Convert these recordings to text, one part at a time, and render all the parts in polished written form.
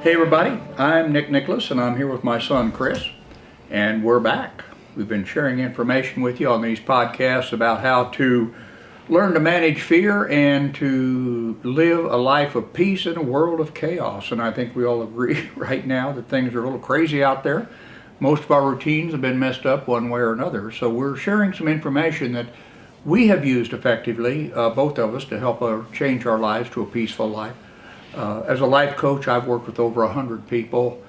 Hey everybody, I'm Nick Nicholas and I'm here with my son Chris, and we're back. We've been sharing information with you on these podcasts about how to learn to manage fear and to live a life of peace in a world of chaos. And I think we all agree right now that things are a little crazy out there. Most of our routines have been messed up one way or another. So we're sharing some information that we have used effectively, both of us, to help change our lives to a peaceful life. As a life coach, I've worked with over 100 people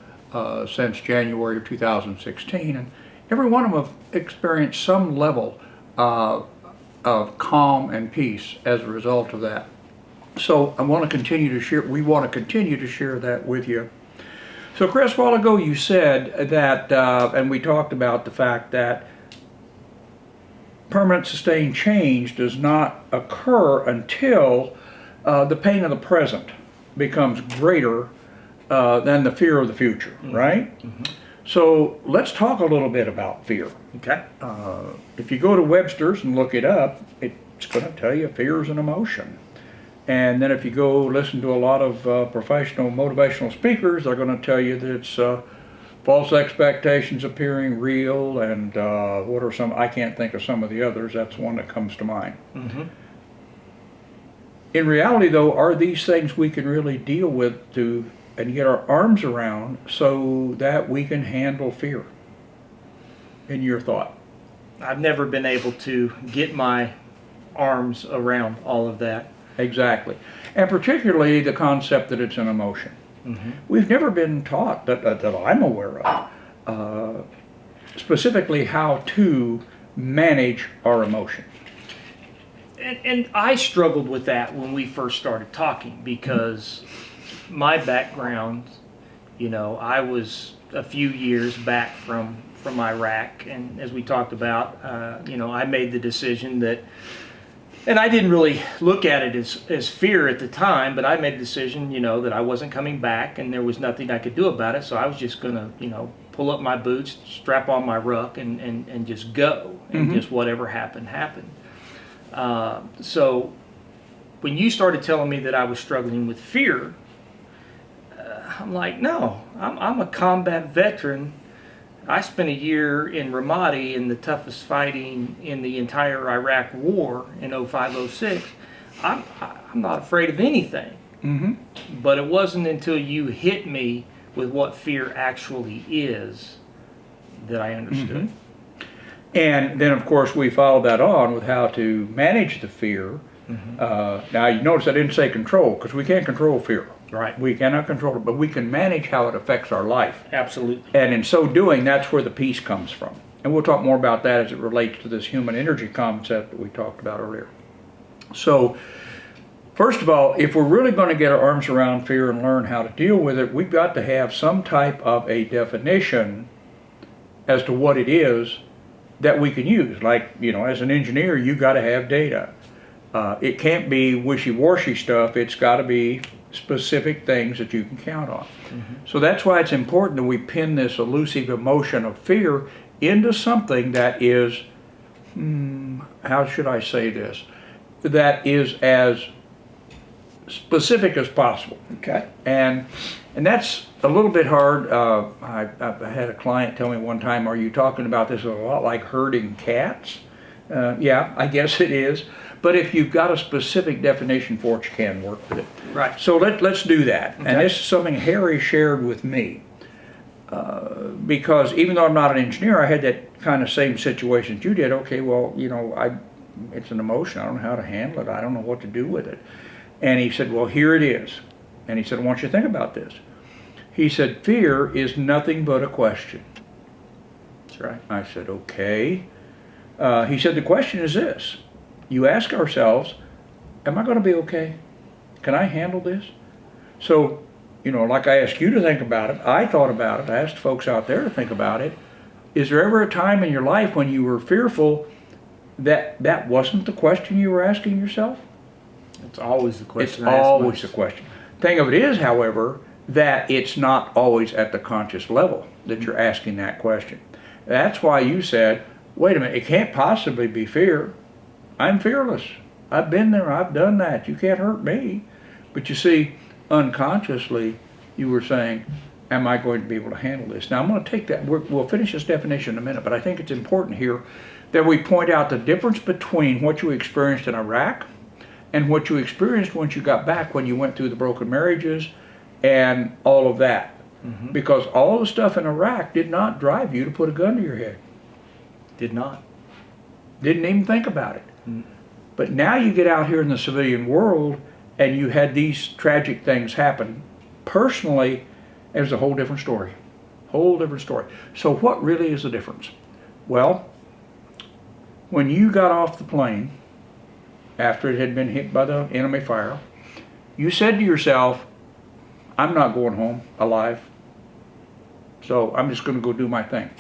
since January of 2016, and every one of them have experienced some level of calm and peace as a result of that. So I want to continue to share. We want to continue to share that with you. So, Chris, a while ago you said that, and we talked about the fact that permanent sustained change does not occur until the pain of the present becomes greater than the fear of the future, right? Mm-hmm. So let's talk a little bit about fear. Okay. If you go to Webster's and look it up, it's going to tell you fear is an emotion. And then if you go listen to a lot of professional motivational speakers, they're going to tell you that it's false expectations appearing real, and what are some, I can't think of some of the others, that's one that comes to mind. Mm-hmm. In reality, though, are these things we can really deal with and get our arms around so that we can handle fear? In your thought? I've never been able to get my arms around all of that. Exactly. And particularly the concept that it's an emotion. Mm-hmm. We've never been taught, that I'm aware of, specifically how to manage our emotions. And I struggled with that when we first started talking, because my background, I was a few years back from Iraq, and as we talked about, I made the decision that, and I didn't really look at it as fear at the time, but I made the decision, that I wasn't coming back and there was nothing I could do about it, so I was just going to, pull up my boots, strap on my ruck, and just go, and mm-hmm. just whatever happened. So when you started telling me that I was struggling with fear, I'm like, no, I'm a combat veteran. I spent a year in Ramadi in the toughest fighting in the entire Iraq war in 05-06. I'm not afraid of anything. Mm-hmm. But it wasn't until you hit me with what fear actually is that I understood. Mm-hmm. And then, of course, we followed that on with how to manage the fear. Mm-hmm. Now, you notice I didn't say control, because we can't control fear. Right. We cannot control it, but we can manage how it affects our life. Absolutely. And in so doing, that's where the peace comes from. And we'll talk more about that as it relates to this human energy concept that we talked about earlier. So, first of all, if we're really going to get our arms around fear and learn how to deal with it, we've got to have some type of a definition as to what it is that we can use. Like, as an engineer, you got to have data. It can't be wishy-washy stuff. It's got to be specific things that you can count on. Mm-hmm. So that's why it's important that we pin this elusive emotion of fear into something that is, how should I say this, that is as specific as possible. Okay. And that's a little bit hard. I had a client tell me one time, are you talking about this a lot like herding cats? Yeah, I guess it is. But if you've got a specific definition for it, you can work with it. Right. So let's do that. Okay. And this is something Harry shared with me. Because even though I'm not an engineer, I had that kind of same situation that you did. Okay, well, it's an emotion. I don't know how to handle it. I don't know what to do with it. And he said, well, here it is. And he said, I want you to think about this. He said, fear is nothing but a question. That's right. I said, okay. He said, the question is this. You ask ourselves, am I going to be okay? Can I handle this? So, like I asked you to think about it, I thought about it, I asked folks out there to think about it. Is there ever a time in your life when you were fearful that wasn't the question you were asking yourself? It's always the question. It's always the question. Thing of it is, however, that it's not always at the conscious level that you're asking that question. That's why you said, wait a minute, it can't possibly be fear. I'm fearless. I've been there, I've done that. You can't hurt me. But you see, unconsciously, you were saying, am I going to be able to handle this? Now I'm going to take that, we'll finish this definition in a minute, but I think it's important here that we point out the difference between what you experienced in Iraq and what you experienced once you got back, when you went through the broken marriages and all of that. Because all the stuff in Iraq did not drive you to put a gun to your head. Did not. Didn't even think about it. But now you get out here in the civilian world and you had these tragic things happen. Personally, it was a whole different story. Whole different story. So what really is the difference? Well, when you got off the plane, after it had been hit by the enemy fire, you said to yourself, I'm not going home alive, so I'm just going to go do my thing.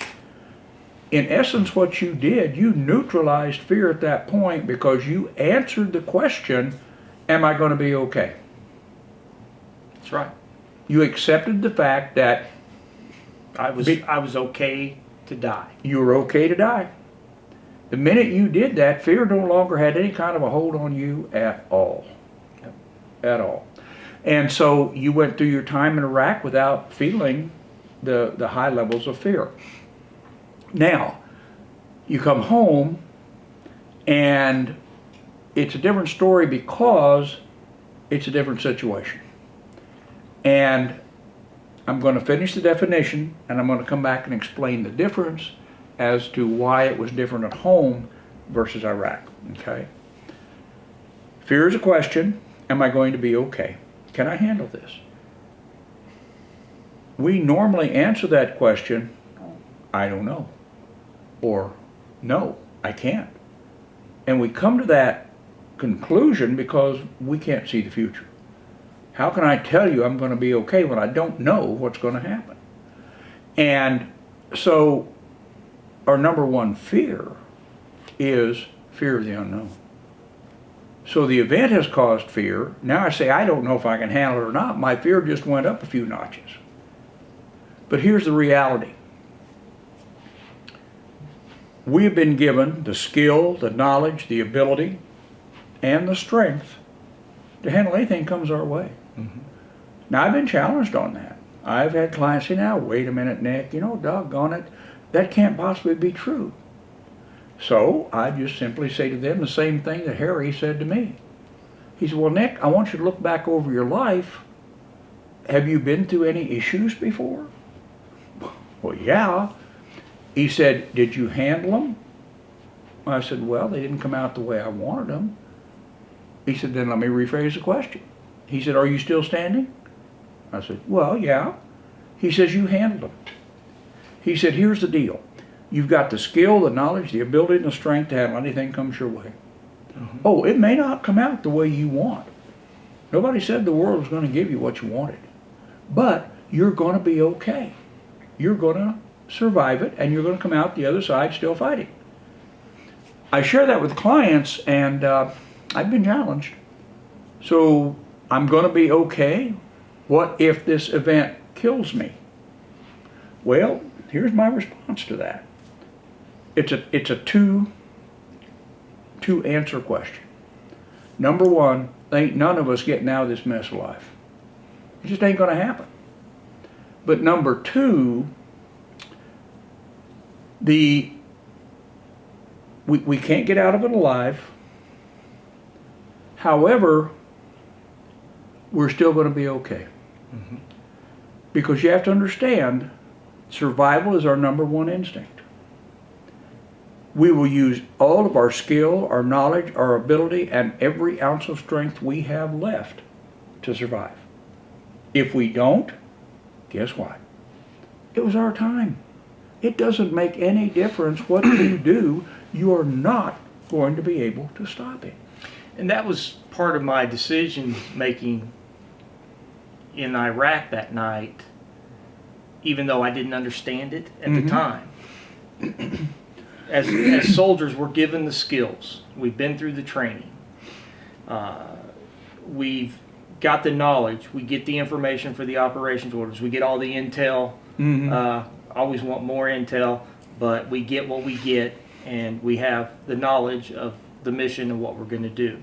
In essence, what you did, you neutralized fear at that point because you answered the question, am I going to be okay? That's right. You accepted the fact that I was okay to die. you were okay to die. The minute you did that, fear no longer had any kind of a hold on you at all. Yep. At all. And so you went through your time in Iraq without feeling the high levels of fear. Now, you come home and it's a different story because it's a different situation. And I'm going to finish the definition and I'm going to come back and explain the difference as to why it was different at home versus Iraq. Okay? Fear is a question. Am I going to be okay? Can I handle this? We normally answer that question, I don't know, or no, I can't. And we come to that conclusion because we can't see the future. How can I tell you I'm going to be okay when I don't know what's going to happen? And so our number one fear is fear of the unknown. So the event has caused fear. Now I say, I don't know if I can handle it or not. My fear just went up a few notches. But here's the reality. We have been given the skill, the knowledge, the ability, and the strength to handle anything that comes our way. Now I've been challenged on that. I've had clients say, now wait a minute, Nick, doggone it, that can't possibly be true. So I just simply say to them the same thing that Harry said to me. He said, well, Nick, I want you to look back over your life. Have you been through any issues before? Well, yeah. He said, did you handle them? I said, well, they didn't come out the way I wanted them. He said, then let me rephrase the question. He said, are you still standing? I said, well, yeah. He says, you handled them. He said, here's the deal. You've got the skill, the knowledge, the ability, and the strength to handle anything comes your way. Oh, it may not come out the way you want. Nobody said the world was going to give you what you wanted. But you're going to be okay. You're going to survive it, and you're going to come out the other side still fighting. I share that with clients, and I've been challenged. So I'm going to be okay. What if this event kills me? Well, here's my response to that. It's a two answer question. Number one, ain't none of us getting out of this mess alive. It just ain't going to happen. But number two, we can't get out of it alive. However, we're still going to be okay. Because you have to understand, survival is our number one instinct. We will use all of our skill, our knowledge, our ability, and every ounce of strength we have left to survive. If we don't, guess what? It was our time. It doesn't make any difference what you do. You are not going to be able to stop it. And that was part of my decision making in Iraq that night, even though I didn't understand it at the time. As soldiers, we're given the skills. We've been through the training. We've got the knowledge. We get the information for the operations orders. We get all the intel. Always want more intel, but we get what we get, and we have the knowledge of the mission and what we're going to do.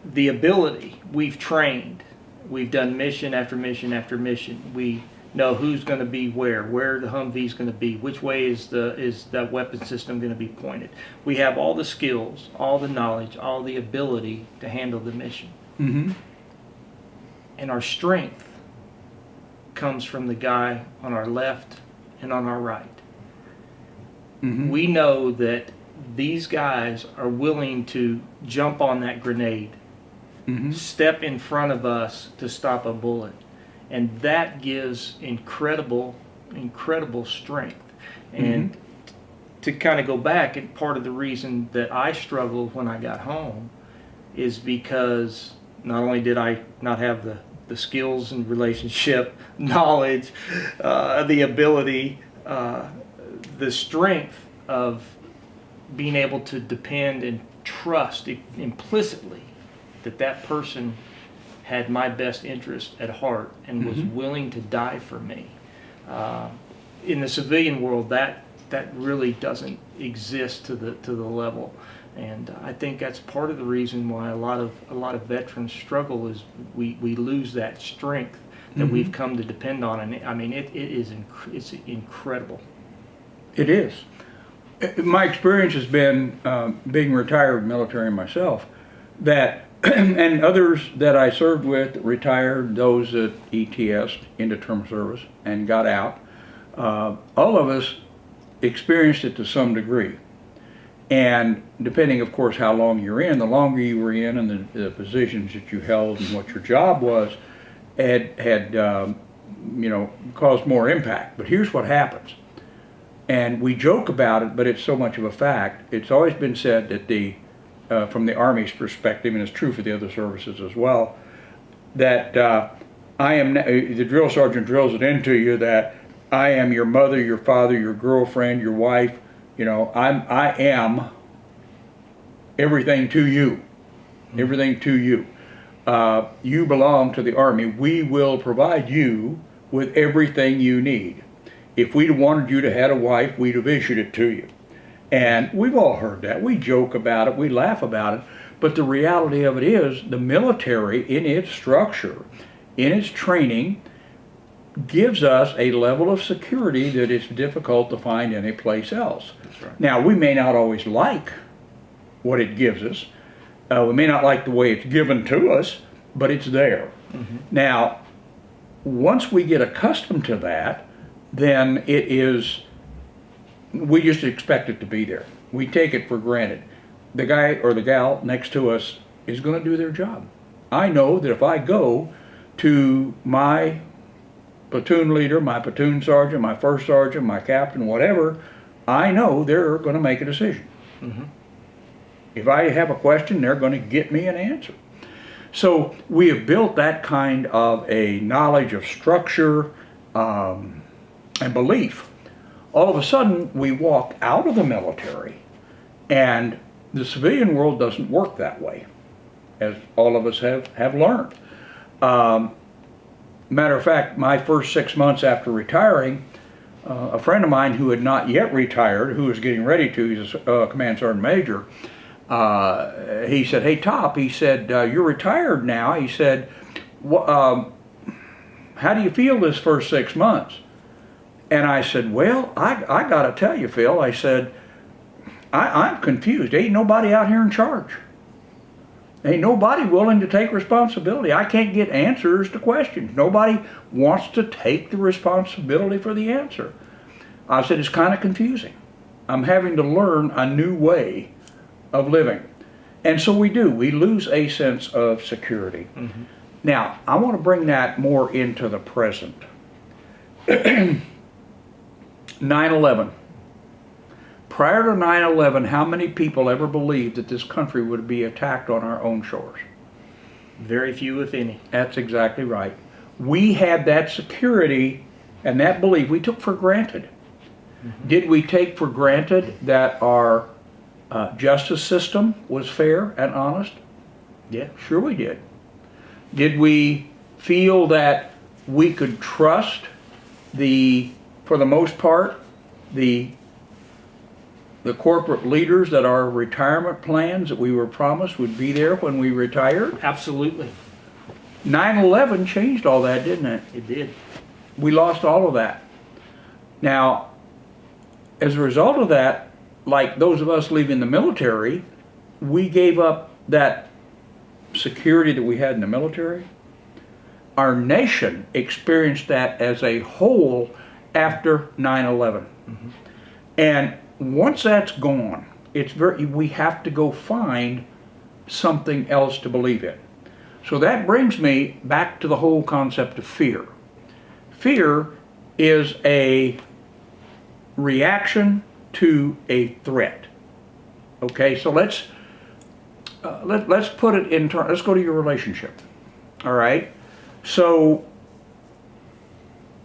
The ability, we've trained. We've done mission after mission after mission. We know who's going to be where the Humvee's going to be, which way is that weapon system going to be pointed. We have all the skills, all the knowledge, all the ability to handle the mission. Mm-hmm. And our strength comes from the guy on our left and on our right. Mm-hmm. We know that these guys are willing to jump on that grenade, Mm-hmm. step in front of us to stop a bullet. And that gives incredible strength. And to kind of go back, and part of the reason that I struggled when I got home is because not only did I not have the skills and relationship knowledge, the ability, the strength of being able to depend and trust implicitly that person had my best interest at heart and was willing to die for me. In the civilian world, that really doesn't exist to the level, and I think that's part of the reason why a lot of veterans struggle is we lose that strength that we've come to depend on, and I mean it's incredible. It is. My experience has been, being retired military myself, that and others that I served with, retired, those that ETS, into term service, and got out, all of us experienced it to some degree. And depending, of course, how long you're in, the longer you were in and the positions that you held and what your job was, had caused more impact. But here's what happens. And we joke about it, but it's so much of a fact. It's always been said that from the Army's perspective, and it's true for the other services as well, that the drill sergeant drills it into you that I am your mother, your father, your girlfriend, your wife. I am everything to you. Everything to you. You belong to the Army. We will provide you with everything you need. If we'd wanted you to have a wife, we'd have issued it to you. And we've all heard that. We joke about it, we laugh about it, but the reality of it is the military, in its structure, in its training, gives us a level of security that is difficult to find anyplace else. That's right. Now, we may not always like what it gives us. We may not like the way it's given to us, but it's there. Mm-hmm. Now, once we get accustomed to that, then we just expect it to be there. We take it for granted. The guy or the gal next to us is going to do their job. I know that if I go to my platoon leader, my platoon sergeant, my first sergeant, my captain, whatever, I know they're going to make a decision. Mm-hmm. If I have a question, they're going to get me an answer. So we have built that kind of a knowledge of structure and belief. All of a sudden, we walk out of the military, and the civilian world doesn't work that way, as all of us have learned. Matter of fact, my first 6 months after retiring, a friend of mine who had not yet retired, who was getting ready to, he's a command sergeant major, he said, "Hey, Top," he said, "you're retired now." He said, "How do you feel this first 6 months?" And I said, "Well, I got to tell you, Phil," I said, I'm confused. Ain't nobody out here in charge. Ain't nobody willing to take responsibility. I can't get answers to questions. Nobody wants to take the responsibility for the answer. I said, it's kind of confusing. I'm having to learn a new way of living. And so we do. We lose a sense of security. Mm-hmm. Now, I want to bring that more into the present. 9/11. Prior to 9/11, how many people ever believed that this country would be attacked on our own shores? Very few, if any. That's exactly right. We had that security and that belief we took for granted. Mm-hmm. Did we take for granted that our justice system was fair and honest? Yeah. Sure we did. Did we feel that we could trust for the most part, the corporate leaders, that our retirement plans that we were promised would be there when we retired? Absolutely. 9/11 changed all that, didn't it? It did. We lost all of that. Now, as a result of that, like those of us leaving the military, we gave up that security that we had in the military. Our nation experienced that as a whole after 9/11. And once that's gone, we have to go find something else to believe in. So that brings me back to the whole concept of fear. Fear is a reaction to a threat. Okay, so let's put it in let's go to your relationship. All right, so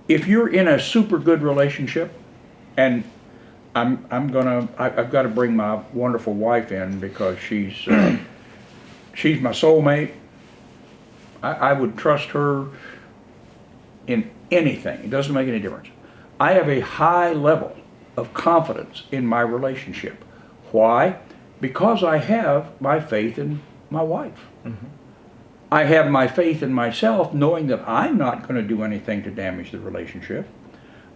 if you're in a super good relationship, and I've got to bring my wonderful wife in because she's she's my soulmate. I would trust her in anything. It doesn't make any difference. I have a high level of confidence in my relationship. Why? Because I have my faith in my wife. I have my faith in myself, knowing that I'm not going to do anything to damage the relationship.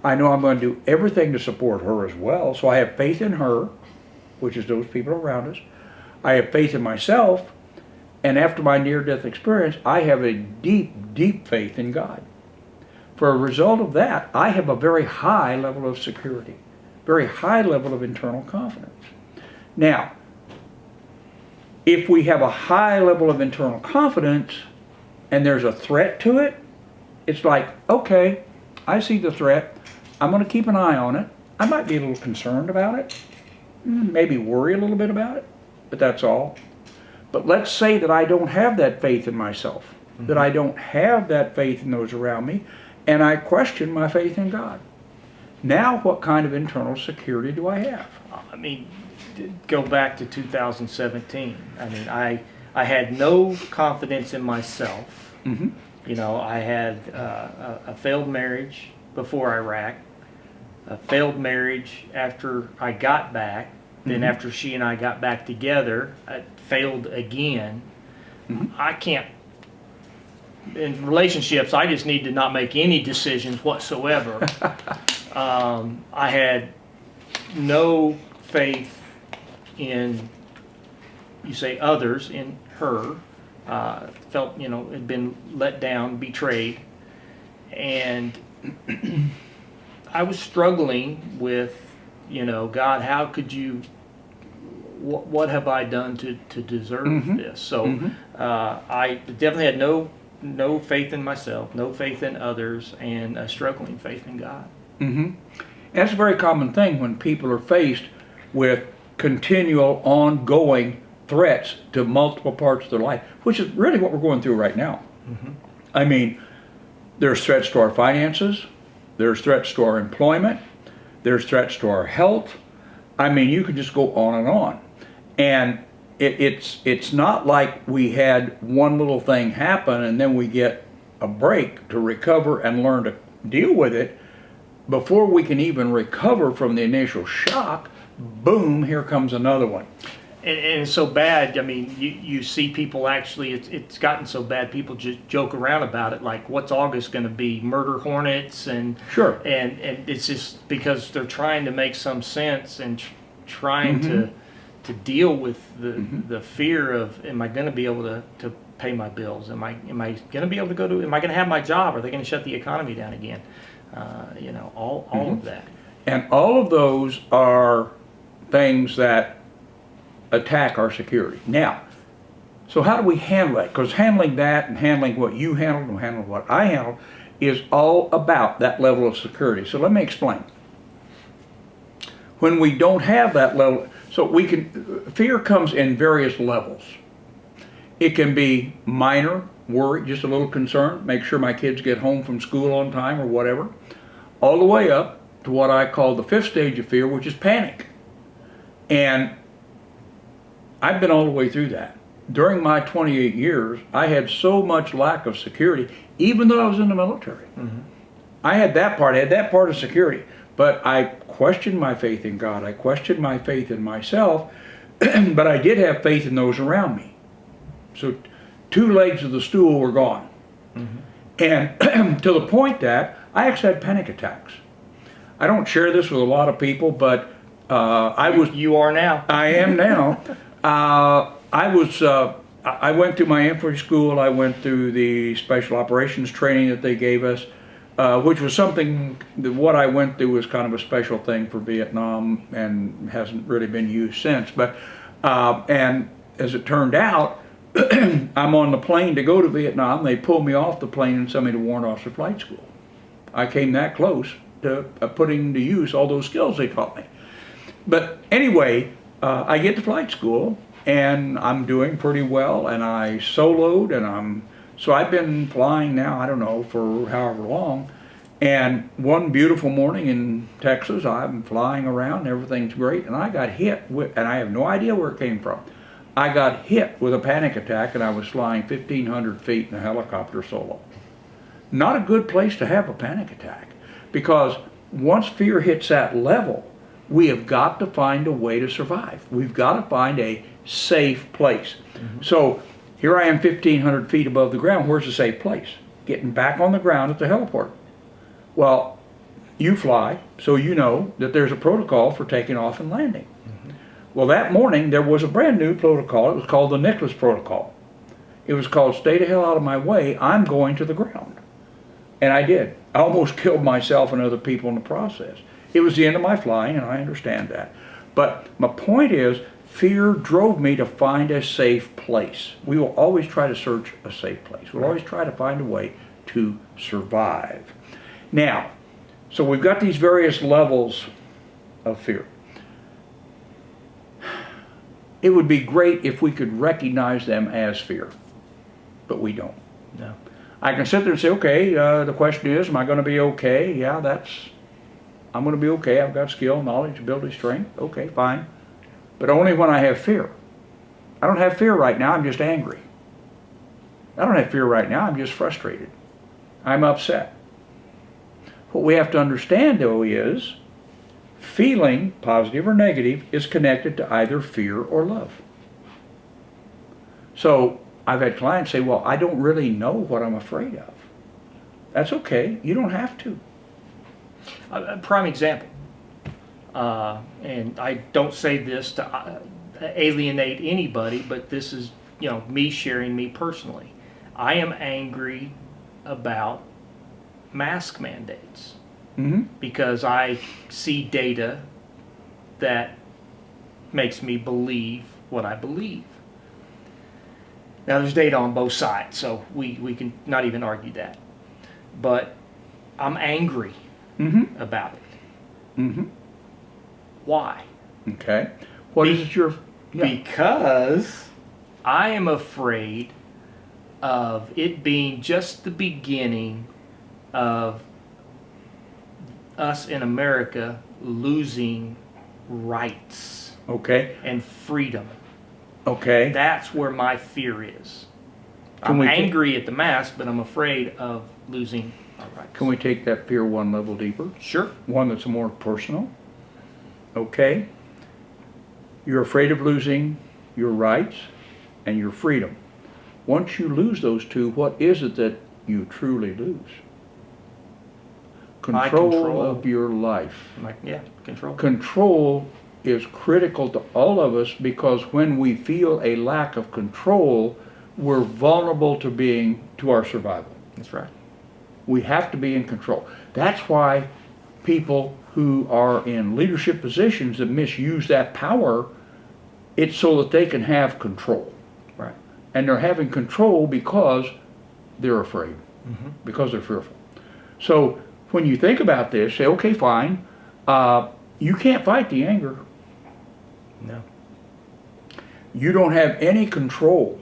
I know I'm going to do everything to support her as well. So I have faith in her, which is those people around us. I have faith in myself. And after my near-death experience, I have a deep, deep faith in God. For a result of that, I have a very high level of security, very high level of internal confidence. Now, if we have a high level of internal confidence and there's a threat to it, it's like, okay, I see the threat. I'm going to keep an eye on it. I might be a little concerned about it, maybe worry a little bit about it, but that's all. But let's say that I don't have that faith in myself, that I don't have that faith in those around me, and I question my faith in God. Now what kind of internal security do I have? I mean, go back to 2017. I mean, I had no confidence in myself. You know, I had a failed marriage before Iraq, a failed marriage after I got back. Then after she and I got back together, I failed again. I can't, in relationships, I just need to not make any decisions whatsoever. I had no faith in, you say others, in her. Felt, you know, had been let down, betrayed. And I was struggling with, you know, God, how could you, what have I done to deserve this? So I definitely had no faith in myself, no faith in others, and a struggling faith in God. And that's a very common thing when people are faced with continual, ongoing threats to multiple parts of their life, which is really what we're going through right now. I mean, there's threats to our finances, there's threats to our employment, there's threats to our health. I mean, you can just go on and on. And it's not like we had one little thing happen and then we get a break to recover and learn to deal with it. Before we can even recover from the initial shock, boom, here comes another one. And it's so bad. I mean, you see people actually, it's gotten so bad, people just joke around about it, like, what's August going to be? Murder hornets? And Sure. And it's just because they're trying to make some sense and trying to deal with the fear of, am I going to be able to pay my bills? Am I going to be able to am I going to have my job? Are they going to shut the economy down again? You know, all of that. And all of those are things that attack our security. Now, so how do we handle that? Because handling that and handling what you handled and handling what I handled is all about that level of security. So let me explain. When we don't have that level, so fear comes in various levels. It can be minor worry, just a little concern, make sure my kids get home from school on time or whatever, all the way up to what I call the fifth stage of fear, which is panic. And I've been all the way through that. During my 28 years, I had so much lack of security, even though I was in the military. I had that part of security, but I questioned my faith in God. I questioned my faith in myself, but I did have faith in those around me. So 2 legs of the stool were gone. And to the point that I actually had panic attacks. I don't share this with a lot of people, but You are now. I am now. I went through my infantry school. I went through the special operations training that they gave us, which was something that what I went through was kind of a special thing for Vietnam and hasn't really been used since. But and as it turned out, I'm on the plane to go to Vietnam. They pulled me off the plane and sent me to Warrant Officer Flight School. I came that close to putting to use all those skills they taught me. But anyway, I get to flight school and I'm doing pretty well, and I soloed, and so I've been flying now, I don't know, for however long. And one beautiful morning in Texas, I'm flying around, everything's great, and I got hit with, and I have no idea where it came from. I got hit with a panic attack, and I was flying 1,500 feet in a helicopter solo. Not a good place to have a panic attack, because once fear hits that level, we have got to find a way to survive. We've got to find a safe place. So here I am 1,500 feet above the ground. Where's the safe place? Getting back on the ground at the heliport. Well, you fly, so you know that there's a protocol for taking off and landing. Well, that morning there was a brand new protocol. It was called the Nicholas Protocol. It was called "Stay the hell out of my way, I'm going to the ground." And I did. I almost killed myself and other people in the process. It was the end of my flying, and I understand that. But my point is, fear drove me to find a safe place. We will always try to search a safe place. We'll always try to find a way to survive. Now, so we've got these various levels of fear. It would be great if we could recognize them as fear, but we don't. No. I can sit there and say, okay, the question is, am I going to be okay? Yeah, I'm going to be okay. I've got skill, knowledge, ability, strength. Okay, fine. But only when I have fear. I don't have fear right now. I'm just angry. I don't have fear right now. I'm just frustrated. I'm upset. What we have to understand, though, is feeling, positive or negative, is connected to either fear or love. So I've had clients say, well, I don't really know what I'm afraid of. That's okay. You don't have to. A prime example, and I don't say this to alienate anybody, but this is, me sharing me personally. I am angry about mask mandates because I see data that makes me believe what I believe. Now, there's data on both sides, so we can not even argue that. But I'm angry about it. Why? Okay. What is your... Yeah. Because I am afraid of it being just the beginning of us in America losing rights Okay. and freedom. Okay. That's where my fear is. Can I'm we angry at the mask, but I'm afraid of losing our rights. Can we take that fear one level deeper? Sure. One that's more personal? Okay. You're afraid of losing your rights and your freedom. Once you lose those two, what is it that you truly lose? Control of your life. Control. Control is critical to all of us, because when we feel a lack of control, we're vulnerable to our survival. That's right. We have to be in control. That's why people who are in leadership positions that misuse that power, it's so that they can have control. Right. And they're having control because they're afraid, because they're fearful. So when you think about this, say, okay, fine, you can't fight the anger. No. You don't have any control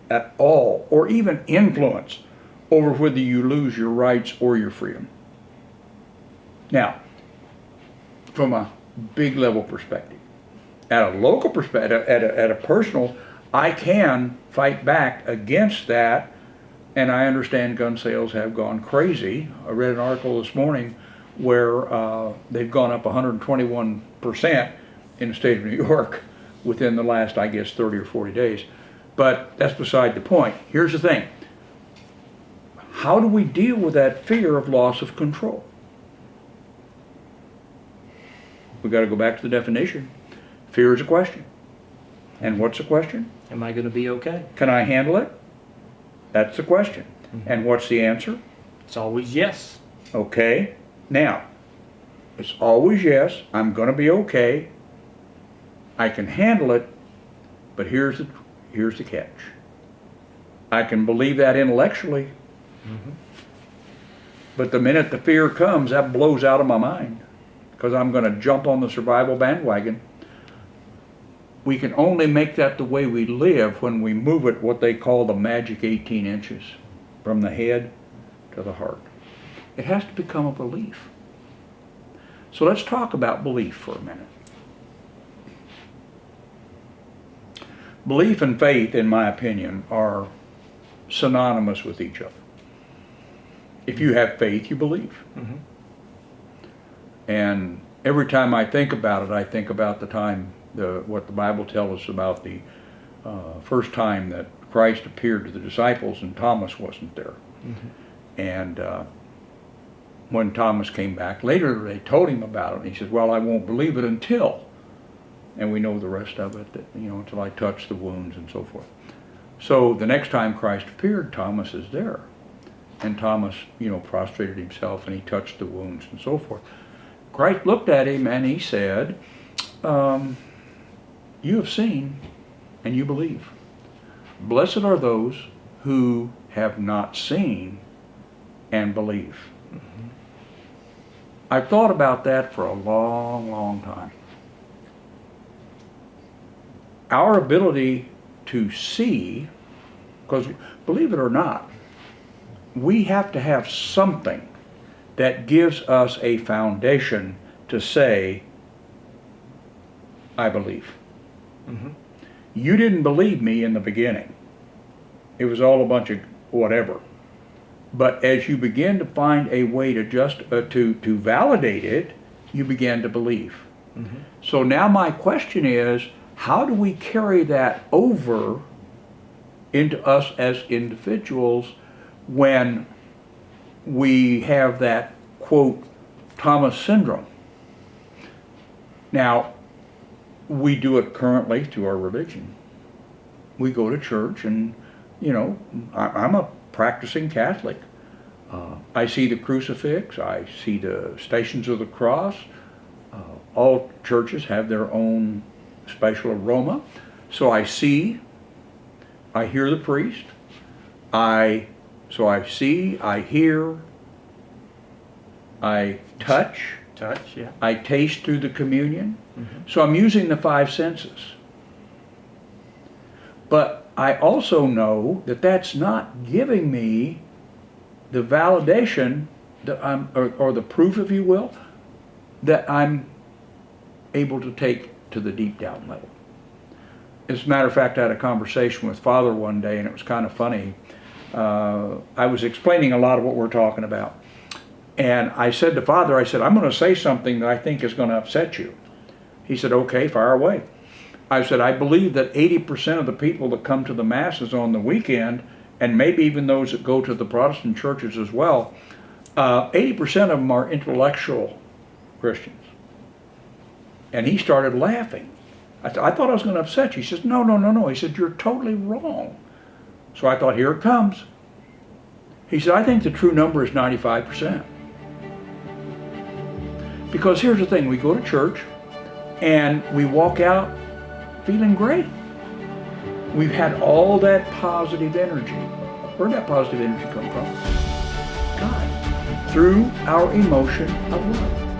at all, or even influence over whether you lose your rights or your freedom. Now, from a big level perspective, at a local perspective, at a personal, I can fight back against that, and I understand gun sales have gone crazy. I read an article this morning where they've gone up 121% in the state of New York within the last, I guess, 30 or 40 days. But that's beside the point. Here's the thing. how do we deal with that fear of loss of control? We got to go back to the definition. Fear is a question. And what's the question? Am I going to be okay? Can I handle it? That's the question. And what's the answer? It's always yes. Okay. Now, it's always yes. I'm going to be okay. I can handle it. But here's the catch. I can believe that intellectually. But the minute the fear comes, that blows out of my mind. Because I'm going to jump on the survival bandwagon. We can only make that the way we live when we move it what they call the magic 18 inches. From the head to the heart. It has to become a belief. So let's talk about belief for a minute. Belief and faith, in my opinion, are synonymous with each other. If you have faith, you believe. And every time I think about it, I think about the time, what the Bible tells us about the first time that Christ appeared to the disciples and Thomas wasn't there. And when Thomas came back, later they told him about it. And he said, well, I won't believe it until, and we know the rest of it, that, until I touch the wounds and so forth. So the next time Christ appeared, Thomas is there. And Thomas, prostrated himself and he touched the wounds and so forth. Christ looked at him and he said, you have seen and you believe. Blessed are those who have not seen and believe. I've thought about that for a long, long time. Our ability to see, because believe it or not, we have to have something that gives us a foundation to say, I believe. You didn't believe me in the beginning. It was all a bunch of whatever. But as you begin to find a way to to validate it, you begin to believe. So now my question is, how do we carry that over into us as individuals when we have that, quote, Thomas syndrome? Now, we do it currently through our religion. We go to church and, I'm a practicing Catholic. I see the crucifix, I see the Stations of the Cross. All churches have their own special aroma. So I see, I hear the priest. So I see, I hear, I touch. Touch, yeah. I taste through the communion. So I'm using the five senses. But I also know that that's not giving me the validation that or the proof, if you will, that I'm able to take to the deep down level. As a matter of fact, I had a conversation with Father one day, and it was kind of funny. I was explaining a lot of what we're talking about. And I said to Father, I'm going to say something that I think is going to upset you. He said, okay, fire away. I said, I believe that 80% of the people that come to the masses on the weekend, and maybe even those that go to the Protestant churches as well, 80% of them are intellectual Christians. And he started laughing. I thought I was going to upset you. He says, no. He said, you're totally wrong. So I thought, here it comes. He said, I think the true number is 95%. Because here's the thing, we go to church and we walk out feeling great. We've had all that positive energy. Where'd that positive energy come from? God. Through our emotion of love.